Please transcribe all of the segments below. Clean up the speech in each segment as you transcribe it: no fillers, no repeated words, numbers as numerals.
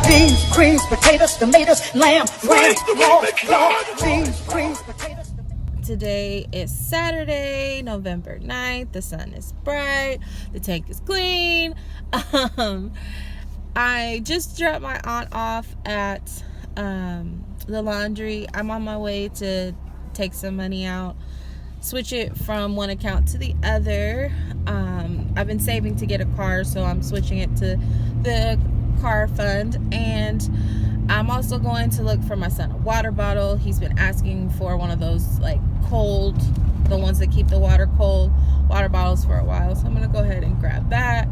beans, greens, potatoes, tomatoes, lamb, lamb, beans, greens, potatoes. Today is Saturday, November 9th. The sun is bright. The tank is clean. I just dropped my aunt off at the laundry. I'm on my way to take some money out, switch it from one account to the other. I've been saving to get a car, so I'm switching it to the car fund. And I'm also going to look for my son a water bottle. He's been asking for one of those like cold, the ones that keep the water cold, water bottles for a while. So I'm gonna go ahead and grab that.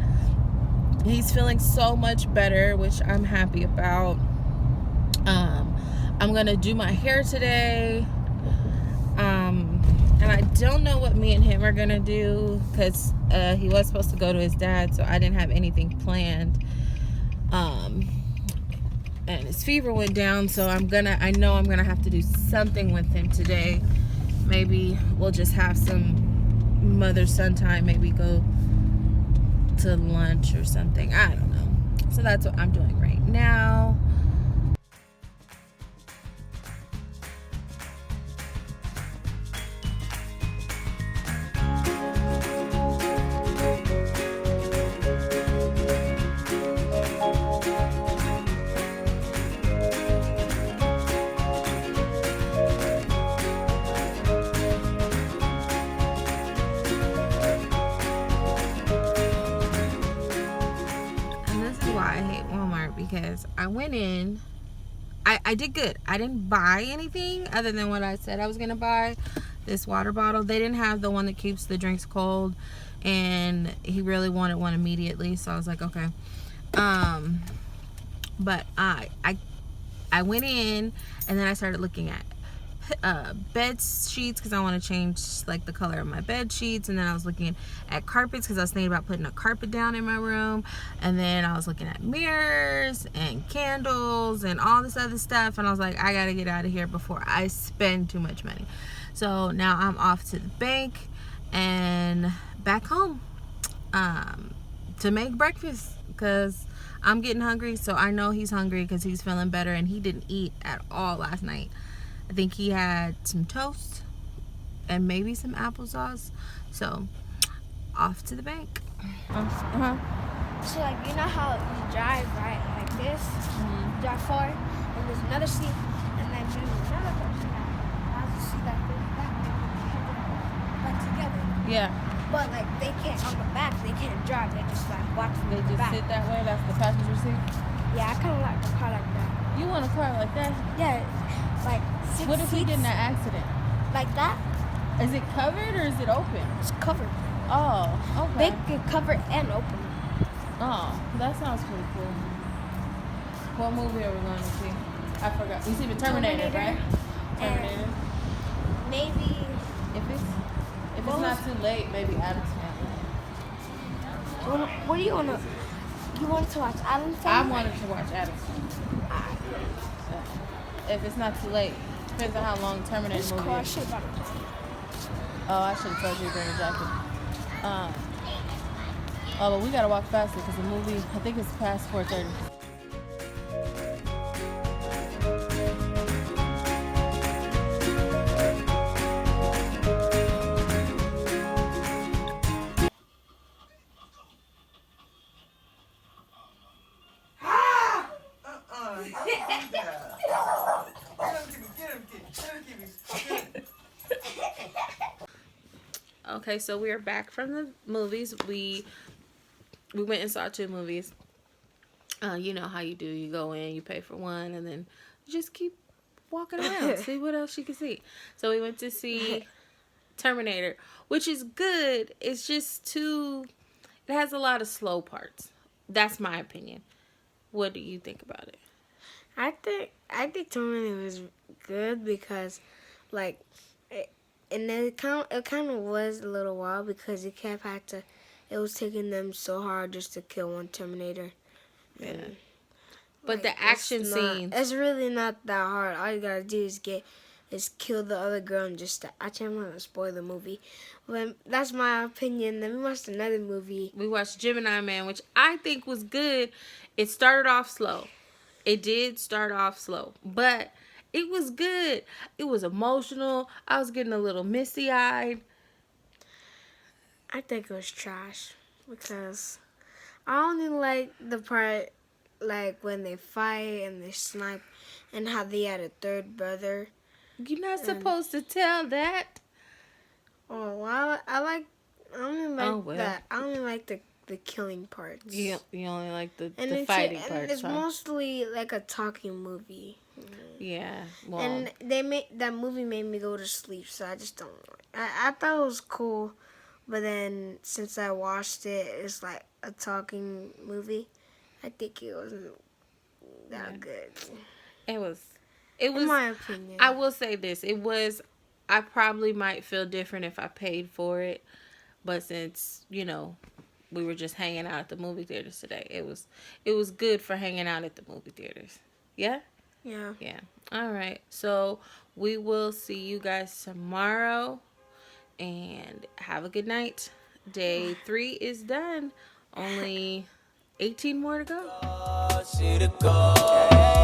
He's feeling so much better, which I'm happy about. I'm gonna do my hair today. And I don't know what me and him are gonna do because he was supposed to go to his dad, so I didn't have anything planned. And his fever went down, so I know I'm gonna have to do something with him today. Maybe we'll just have some mother-son time, maybe go to lunch or something. I don't know. So that's what I'm doing right now. I hate Walmart because I went in, I did good. I didn't buy anything other than what I said I was gonna buy. This water bottle, they didn't have the one that keeps the drinks cold, and he really wanted one immediately, so I was like, okay. But I went in, and then I started looking at bed sheets because I want to change like the color of my bed sheets, and then I was looking at carpets because I was thinking about putting a carpet down in my room, and then I was looking at mirrors and candles and all this other stuff, and I was like, I gotta get out of here before I spend too much money. So now I'm off to the bank and back home to make breakfast because I'm getting hungry. So I know he's hungry because he's feeling better, and he didn't eat at all last night. I think he had some toast and maybe some applesauce. So, off to the bank. So, like, you know how you drive, right? Like this, drive forward, and there's another seat, and then there's another person that has a seat like this, like together. Yeah. But, like, they can't, on the back, they can't drive. They just, like, watch from They the just back. sit that way? That's the passenger seat? Yeah, I kind of like a car like that. You want a car like that? Yeah, like 6 What if he seats get in an accident? like that? Is it covered or is it open? It's covered. Oh, They okay. can cover it and open it. Oh, that sounds pretty cool. What movie are we going to see? I forgot. We see the Terminator, right? Terminator. Maybe If it's not too late, maybe Adam's Family. what do you want to? You wanted to watch Adam's I Family? wanted to watch Adam's Family. If it's not too late. Depends on how long Terminator This movie car is. should have bought a jacket. Oh, I should have told you to bring a jacket. But we gotta walk faster because the movie, I think it's past 4:30. Okay, so we are back from the movies. We went and saw 2 movies. You know how you do. You go in, you pay for one, and then you just keep walking around, see what else you can see. So we went to see Terminator, which is good. It's just it has a lot of slow parts. That's my opinion. What do you think about it? I think Terminator was good because, like, and it kind of was a little wild because it was taking them so hard just to kill one Terminator. Yeah. And, But the action scenes. It's really not that hard. All you gotta do is kill the other girl and just. Actually, I'm not gonna spoil the movie, but that's my opinion. Then we watched another movie. We watched Gemini Man, which I think was good. It started off slow. It did start off slow, but it was good. It was emotional. I was getting a little misty-eyed. I think it was trash because I only like the part like when they fight and they snipe and how they had a third brother. You're not supposed to tell that. Oh, well, I only like Oh, well. that. I only like the killing parts. You only like the And fighting and parts, it's huh? mostly like a talking movie. Yeah. Well, And that movie made me go to sleep, so I just don't. I thought it was cool, but then since I watched it, it's like a talking movie. I think it wasn't that good, it was. It was. in my opinion. I will say this. It was. I probably might feel different if I paid for it, but since we were just hanging out at the movie theaters today, it was good for hanging out at the movie theaters. Yeah. Yeah. Yeah. All right. So we will see you guys tomorrow, and have a good night. Day 3 is done. Only 18 more to go.